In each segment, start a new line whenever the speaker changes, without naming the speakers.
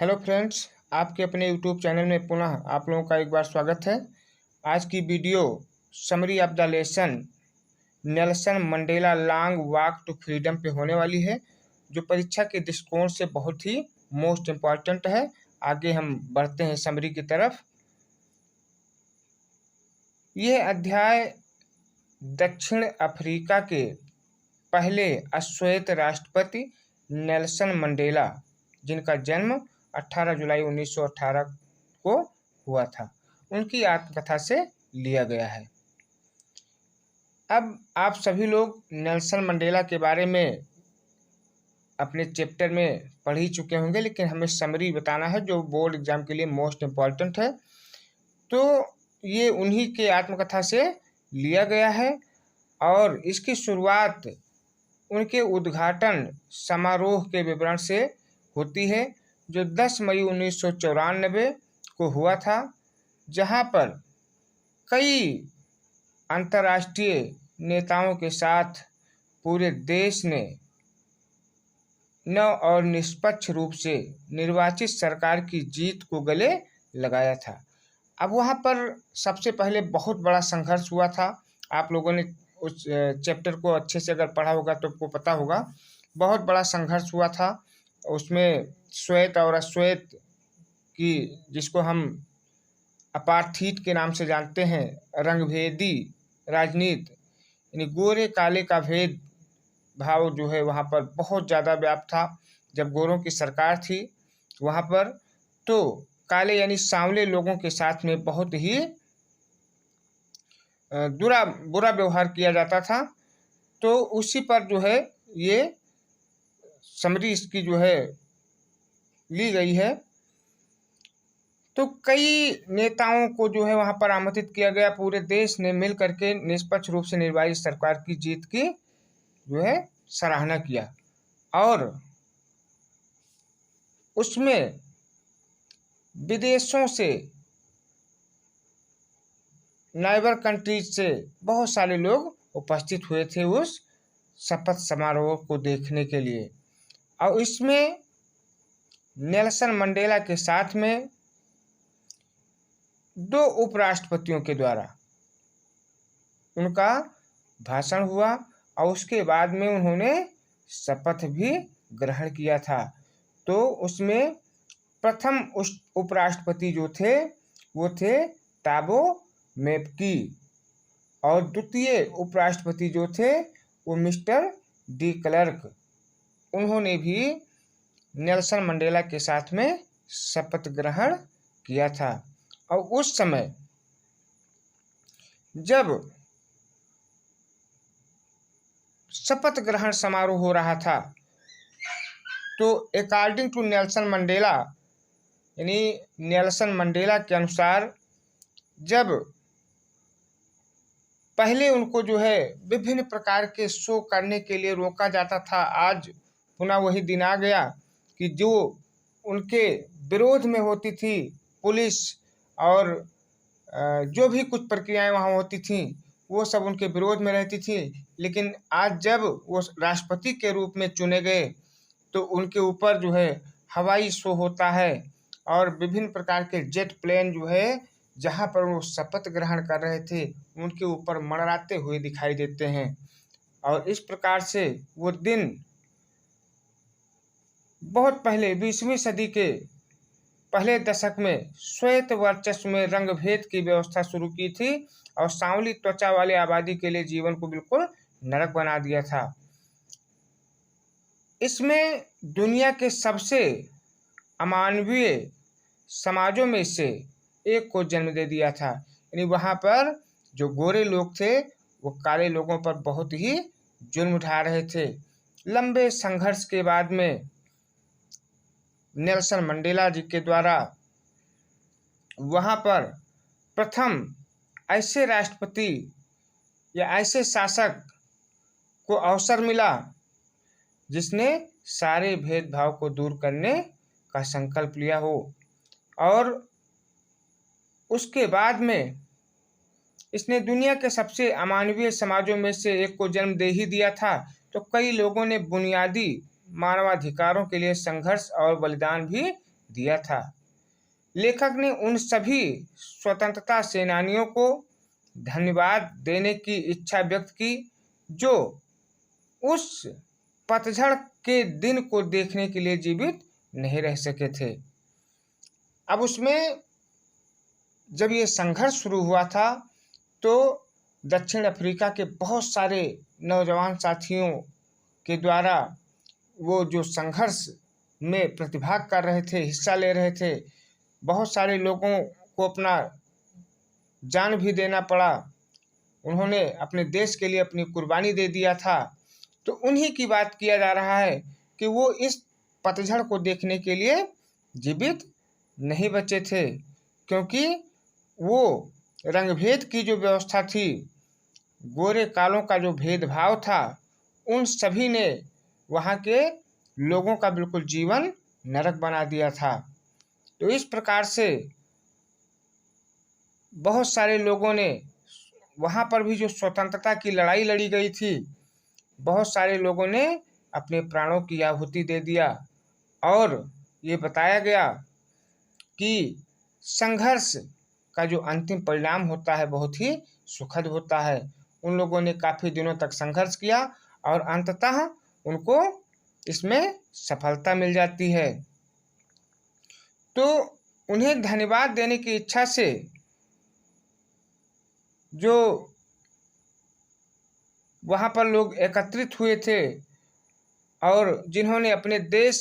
Hello friends, आपके अपने YouTube channel में पुनः आप लोगों का एक बार स्वागत है। आज की video summary of the lesson Nelson Mandela long walk to freedom पे होने वाली है, जो परीक्षा के दृष्टिकोण से बहुत ही मोस्ट इम्पॉर्टेंट है। आगे हम बढ़ते हैं समरी की तरफ। यह अध्याय दक्षिण अफ्रीका के पहले अश्वेत राष्ट्रपति नेल्सन मंडेला, जिनका जन्म 18 जुलाई 1918 को हुआ था, उनकी आत्मकथा से लिया गया है। अब आप सभी लोग नेल्सन मंडेला के बारे में अपने चैप्टर में पढ़ ही चुके होंगे, लेकिन हमें समरी बताना है जो बोर्ड एग्जाम के लिए मोस्ट इम्पॉर्टेंट है। तो ये उन्हीं के आत्मकथा से लिया गया है और इसकी शुरुआत उनके उद्घाटन समारोह के विवरण से होती है, जो 10 मई 1994 को हुआ था, जहां पर कई अंतर्राष्ट्रीय नेताओं के साथ पूरे देश ने नव और निष्पक्ष रूप से निर्वाचित सरकार की जीत को गले लगाया था। अब वहां पर सबसे पहले बहुत बड़ा संघर्ष हुआ था। आप लोगों ने उस चैप्टर को अच्छे से अगर पढ़ा होगा तो आपको पता होगा, बहुत बड़ा संघर्ष हुआ था। उसमें श्वेत और अश्वेत की, जिसको हम अपार्थीड के नाम से जानते हैं, रंगभेदी राजनीति, यानी गोरे काले का भेद भाव जो है वहाँ पर बहुत ज़्यादा व्याप्त था। जब गोरों की सरकार थी वहाँ पर, तो काले यानी सांवले लोगों के साथ में बहुत ही बुरा व्यवहार किया जाता था। तो उसी पर जो है ये समरी इसकी जो है ली गई है। तो कई नेताओं को जो है वहां पर आमंत्रित किया गया। पूरे देश ने मिल करके निष्पक्ष रूप से निर्वाचित सरकार की जीत की जो है सराहना किया और उसमें विदेशों से, नाइबर कंट्रीज से बहुत सारे लोग उपस्थित हुए थे उस शपथ समारोह को देखने के लिए। और इसमें नेल्सन मंडेला के साथ में 2 उपराष्ट्रपतियों के द्वारा उनका भाषण हुआ और उसके बाद में उन्होंने शपथ भी ग्रहण किया था। तो उसमें प्रथम उपराष्ट्रपति जो थे वो थे ताबो मैकी और द्वितीय उपराष्ट्रपति जो थे वो मिस्टर डी क्लर्क। उन्होंने भी नेल्सन मंडेला के साथ में शपथ ग्रहण किया था। और उस समय जब शपथ ग्रहण समारोह हो रहा था, तो अकॉर्डिंग टू नेल्सन मंडेला, यानी नेल्सन मंडेला के अनुसार, जब पहले उनको जो है विभिन्न प्रकार के शो करने के लिए रोका जाता था, आज पुनः वही दिन आ गया कि जो उनके विरोध में होती थी पुलिस और जो भी कुछ प्रक्रियाएं वहाँ होती थीं वो सब उनके विरोध में रहती थी। लेकिन आज जब वो राष्ट्रपति के रूप में चुने गए तो उनके ऊपर जो है हवाई शो होता है और विभिन्न प्रकार के जेट प्लेन जो है जहाँ पर वो शपथ ग्रहण कर रहे थे उनके ऊपर मंडराते हुए दिखाई देते हैं। और इस प्रकार से वो दिन बहुत पहले 20वीं सदी के पहले दशक में श्वेत वर्चस्व में रंगभेद की व्यवस्था शुरू की थी और सांवली त्वचा वाले आबादी के लिए जीवन को बिल्कुल नरक बना दिया था। इसमें दुनिया के सबसे अमानवीय समाजों में से एक को जन्म दे दिया था। यानी वहाँ पर जो गोरे लोग थे वो काले लोगों पर बहुत ही जुर्म उठा रहे थे। लंबे संघर्ष के बाद में नेल्सन मंडेला जी के द्वारा वहाँ पर प्रथम ऐसे राष्ट्रपति या ऐसे शासक को अवसर मिला जिसने सारे भेदभाव को दूर करने का संकल्प लिया हो। और उसके बाद में इसने दुनिया के सबसे अमानवीय समाजों में से एक को जन्म दे ही दिया था। तो कई लोगों ने बुनियादी मानवाधिकारों के लिए संघर्ष और बलिदान भी दिया था। लेखक ने उन सभी स्वतंत्रता सेनानियों को धन्यवाद देने की इच्छा व्यक्त की जो उस पतझड़ के दिन को देखने के लिए जीवित नहीं रह सके थे। अब उसमें जब ये संघर्ष शुरू हुआ था तो दक्षिण अफ्रीका के बहुत सारे नौजवान साथियों के द्वारा वो जो संघर्ष में प्रतिभाग कर रहे थे, हिस्सा ले रहे थे, बहुत सारे लोगों को अपना जान भी देना पड़ा, उन्होंने अपने देश के लिए अपनी कुर्बानी दे दिया था। तो उन्हीं की बात किया जा रहा है कि वो इस पतझड़ को देखने के लिए जीवित नहीं बचे थे, क्योंकि वो रंगभेद की जो व्यवस्था थी, गोरे कालों का जो भेदभाव था, उन सभी ने वहाँ के लोगों का बिल्कुल जीवन नरक बना दिया था। तो इस प्रकार से बहुत सारे लोगों ने वहाँ पर भी जो स्वतंत्रता की लड़ाई लड़ी गई थी, बहुत सारे लोगों ने अपने प्राणों की आहुति दे दिया और ये बताया गया कि संघर्ष का जो अंतिम परिणाम होता है बहुत ही सुखद होता है। उन लोगों ने काफ़ी दिनों तक संघर्ष किया और अंततः उनको इसमें सफलता मिल जाती है। तो उन्हें धन्यवाद देने की इच्छा से जो वहाँ पर लोग एकत्रित हुए थे और जिन्होंने अपने देश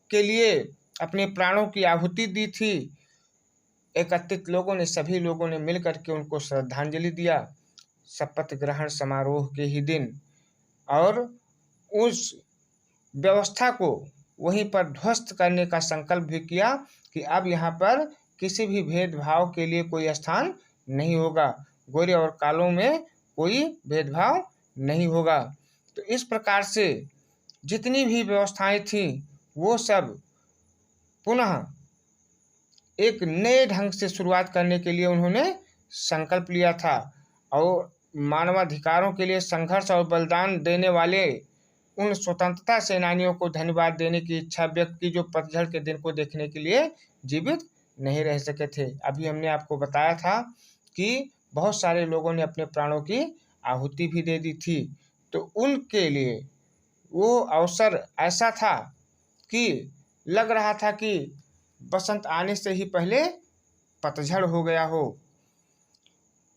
के लिए अपने प्राणों की आहुति दी थी, एकत्रित लोगों ने, सभी लोगों ने मिलकर के उनको श्रद्धांजलि दिया शपथ ग्रहण समारोह के ही दिन, और उस व्यवस्था को वहीं पर ध्वस्त करने का संकल्प भी किया कि अब यहाँ पर किसी भी भेदभाव के लिए कोई स्थान नहीं होगा, गोरे और कालों में कोई भेदभाव नहीं होगा। तो इस प्रकार से जितनी भी व्यवस्थाएं थी वो सब पुनः एक नए ढंग से शुरुआत करने के लिए उन्होंने संकल्प लिया था और मानवाधिकारों के लिए संघर्ष और बलिदान देने वाले उन स्वतंत्रता सेनानियों को धन्यवाद देने की इच्छा व्यक्त की जो पतझड़ के दिन को देखने के लिए जीवित नहीं रह सके थे। अभी हमने आपको बताया था कि बहुत सारे लोगों ने अपने प्राणों की आहुति भी दे दी थी। तो उनके लिए वो अवसर ऐसा था कि लग रहा था कि बसंत आने से ही पहले पतझड़ हो गया हो।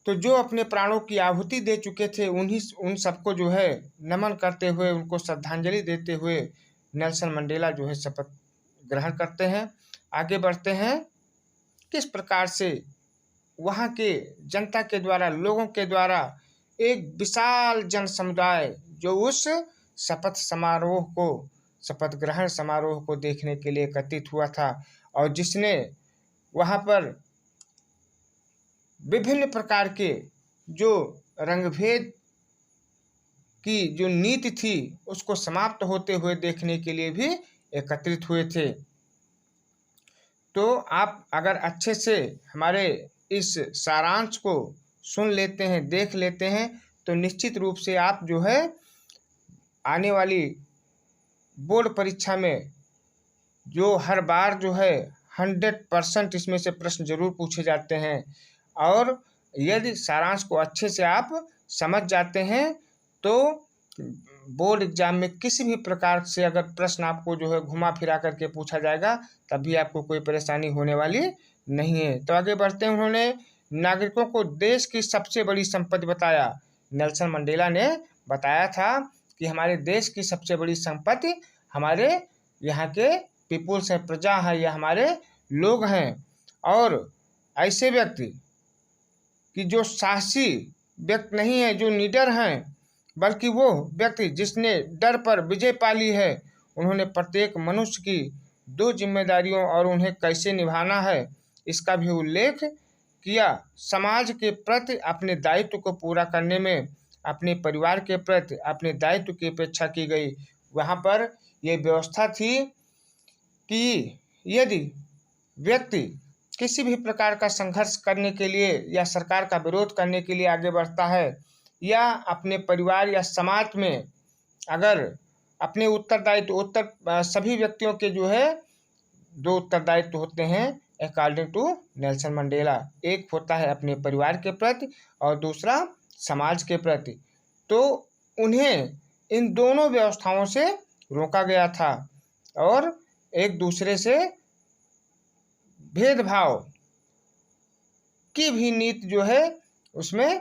तो जो अपने प्राणों की आहुति दे चुके थे उन सबको जो है नमन करते हुए, उनको श्रद्धांजलि देते हुए नेल्सन मंडेला जो है शपथ ग्रहण करते हैं। आगे बढ़ते हैं किस प्रकार से वहाँ के जनता के द्वारा, लोगों के द्वारा एक विशाल जन समुदाय जो उस शपथ समारोह को, शपथ ग्रहण समारोह को देखने के लिए एकत्रित हुआ था और जिसने वहाँ पर विभिन्न प्रकार के जो रंगभेद की जो नीति थी उसको समाप्त होते हुए देखने के लिए भी एकत्रित हुए थे। तो आप अगर अच्छे से हमारे इस सारांश को सुन लेते हैं, देख लेते हैं, तो निश्चित रूप से आप जो है आने वाली बोर्ड परीक्षा में जो हर बार जो है 100% इसमें से प्रश्न जरूर पूछे जाते हैं, और यदि सारांश को अच्छे से आप समझ जाते हैं तो बोर्ड एग्जाम में किसी भी प्रकार से अगर प्रश्न आपको जो है घुमा फिरा करके पूछा जाएगा तब भी आपको कोई परेशानी होने वाली नहीं है। तो आगे बढ़ते हैं। उन्होंने नागरिकों को देश की सबसे बड़ी संपत्ति बताया। नेल्सन मंडेला ने बताया था कि हमारे देश की सबसे बड़ी संपत्ति हमारे यहाँ के पीपुल्स हैं, प्रजा है, या हमारे लोग हैं। और ऐसे व्यक्ति कि जो साहसी व्यक्ति नहीं है, जो निडर हैं, बल्कि वो व्यक्ति जिसने डर पर विजय पा ली है, उन्होंने प्रत्येक मनुष्य की 2 जिम्मेदारियों और उन्हें कैसे निभाना है इसका भी उल्लेख किया। समाज के प्रति अपने दायित्व को पूरा करने में अपने परिवार के प्रति अपने दायित्व की अपेक्षा की गई। वहाँ पर यह व्यवस्था थी कि यदि व्यक्ति किसी भी प्रकार का संघर्ष करने के लिए या सरकार का विरोध करने के लिए आगे बढ़ता है, या अपने परिवार या समाज में अगर अपने उत्तरदायित्व सभी व्यक्तियों के जो है दो उत्तरदायित्व होते हैं अकॉर्डिंग टू नेल्सन मंडेला। एक होता है अपने परिवार के प्रति और दूसरा समाज के प्रति। तो उन्हें इन दोनों व्यवस्थाओं से रोका गया था और एक दूसरे से भेदभाव की भी नीति जो है उसमें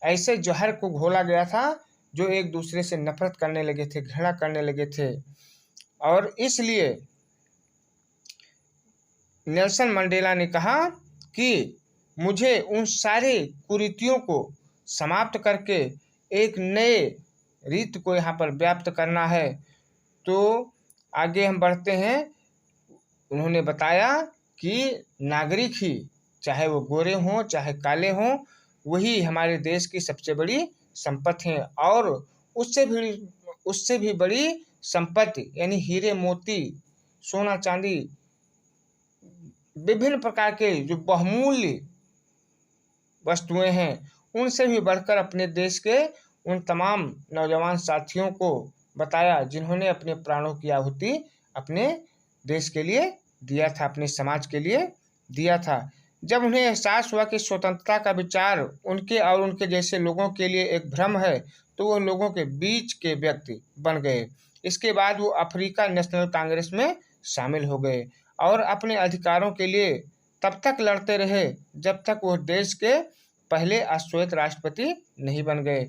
ऐसे जहर को घोला गया था जो एक दूसरे से नफरत करने लगे थे, घृणा करने लगे थे। और इसलिए नेल्सन मंडेला ने कहा कि मुझे उन सारे कुरीतियों को समाप्त करके एक नए रीत को यहाँ पर व्याप्त करना है। तो आगे हम बढ़ते हैं। उन्होंने बताया कि नागरिक ही, चाहे वो गोरे हों चाहे काले हों, वही हमारे देश की सबसे बड़ी संपत्ति है और उससे भी बड़ी संपत्ति यानी हीरे मोती सोना चांदी विभिन्न प्रकार के जो बहुमूल्य वस्तुएं हैं उनसे भी बढ़कर अपने देश के उन तमाम नौजवान साथियों को बताया जिन्होंने अपने प्राणों की आहुति अपने देश के लिए दिया था, अपने समाज के लिए दिया था। जब उन्हें एहसास हुआ कि स्वतंत्रता का विचार उनके और उनके जैसे लोगों के लिए एक भ्रम है, तो वो लोगों के बीच के व्यक्ति बन गए। इसके बाद वो अफ्रीका नेशनल कांग्रेस में शामिल हो गए और अपने अधिकारों के लिए तब तक लड़ते रहे जब तक वो देश के पहले अश्वेत राष्ट्रपति नहीं बन गए।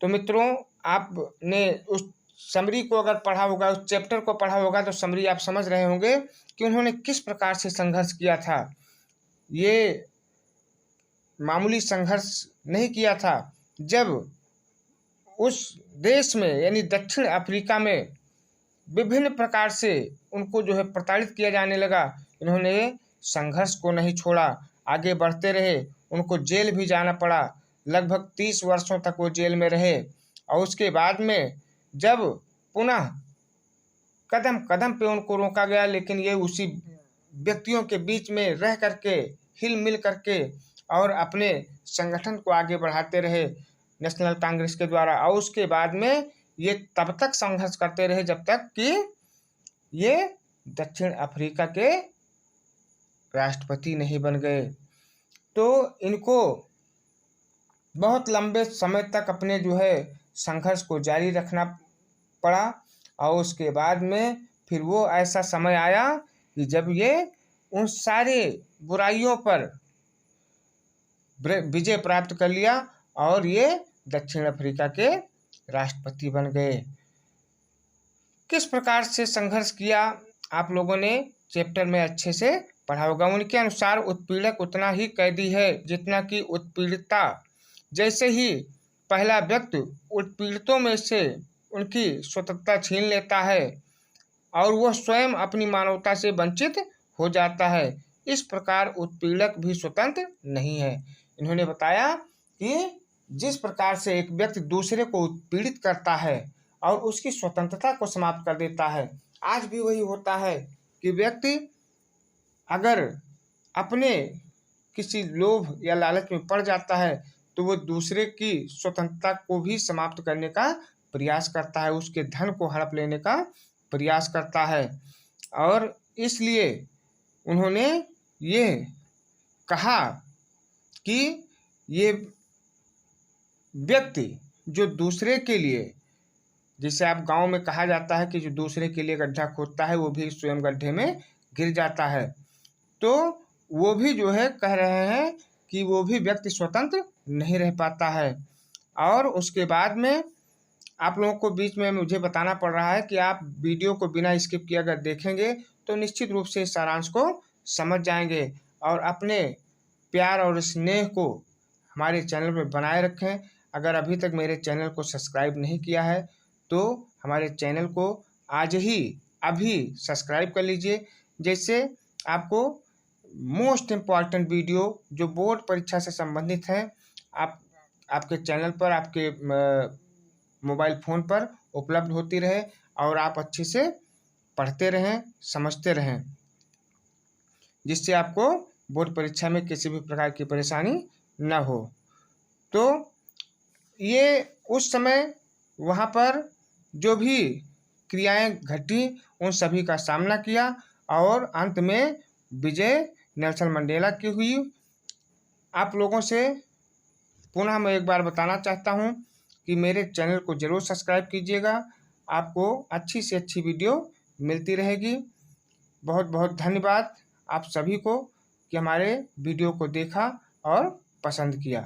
तो मित्रों, आपने उस समरी को अगर पढ़ा होगा, उस चैप्टर को पढ़ा होगा, तो समरी आप समझ रहे होंगे कि उन्होंने किस प्रकार से संघर्ष किया था। ये मामूली संघर्ष नहीं किया था। जब उस देश में यानी दक्षिण अफ्रीका में विभिन्न प्रकार से उनको जो है प्रताड़ित किया जाने लगा, इन्होंने संघर्ष को नहीं छोड़ा, आगे बढ़ते रहे। उनको जेल भी जाना पड़ा, लगभग 30 वर्षों तक वो जेल में रहे। और उसके बाद में जब पुनः कदम कदम पे उनको रोका गया, लेकिन ये उसी व्यक्तियों के बीच में रह करके हिल मिल करके और अपने संगठन को आगे बढ़ाते रहे नेशनल कांग्रेस के द्वारा। और उसके बाद में ये तब तक संघर्ष करते रहे जब तक कि ये दक्षिण अफ्रीका के राष्ट्रपति नहीं बन गए। तो इनको बहुत लंबे समय तक अपने जो है संघर्ष को जारी रखना पड़ा। और उसके बाद में फिर वो ऐसा समय आया कि जब ये उन सारे बुराइयों पर विजय प्राप्त कर लिया और ये दक्षिण अफ्रीका के राष्ट्रपति बन गए। किस प्रकार से संघर्ष किया आप लोगों ने चैप्टर में अच्छे से पढ़ा होगा। उनके अनुसार उत्पीड़क उतना ही कैदी है जितना कि उत्पीड़िता। जैसे ही पहला व्यक्ति उत्पीड़ितों में से उनकी स्वतंत्रता छीन लेता है और वह स्वयं अपनी मानवता से वंचित हो जाता है, इस प्रकार उत्पीड़क भी स्वतंत्र नहीं है। इन्होंने बताया कि जिस प्रकार से एक व्यक्ति दूसरे को उत्पीड़ित करता है और उसकी स्वतंत्रता को समाप्त कर देता है, आज भी वही होता है कि व्यक्ति अगर अपने किसी लोभ या लालच में पड़ जाता है तो वो दूसरे की स्वतंत्रता को भी समाप्त करने का प्रयास करता है, उसके धन को हड़प लेने का प्रयास करता है। और इसलिए उन्होंने ये कहा कि ये व्यक्ति जो दूसरे के लिए, जिसे आप गांव में कहा जाता है कि जो दूसरे के लिए गड्ढा खोदता है वो भी स्वयं गड्ढे में गिर जाता है, तो वो भी जो है कह रहे हैं कि वो भी व्यक्ति स्वतंत्र नहीं रह पाता है। और उसके बाद में आप लोगों को बीच में मुझे बताना पड़ रहा है कि आप वीडियो को बिना स्किप किए अगर देखेंगे तो निश्चित रूप से इस सारांश को समझ जाएंगे और अपने प्यार और स्नेह को हमारे चैनल पर बनाए रखें। अगर अभी तक मेरे चैनल को सब्सक्राइब नहीं किया है तो हमारे चैनल को आज ही अभी सब्सक्राइब कर लीजिए, जैसे आपको मोस्ट इम्पॉर्टेंट वीडियो जो बोर्ड परीक्षा से संबंधित है आपके चैनल पर, आपके मोबाइल फ़ोन पर उपलब्ध होती रहे और आप अच्छे से पढ़ते रहें, समझते रहें, जिससे आपको बोर्ड परीक्षा में किसी भी प्रकार की परेशानी न हो। तो ये उस समय वहाँ पर जो भी क्रियाएं घटी उन सभी का सामना किया और अंत में विजय नेल्सन मंडेला की हुई। आप लोगों से पुनः मैं एक बार बताना चाहता हूं कि मेरे चैनल को ज़रूर सब्सक्राइब कीजिएगा। आपको अच्छी से अच्छी वीडियो मिलती रहेगी। बहुत बहुत धन्यवाद आप सभी को कि हमारे वीडियो को देखा और पसंद किया।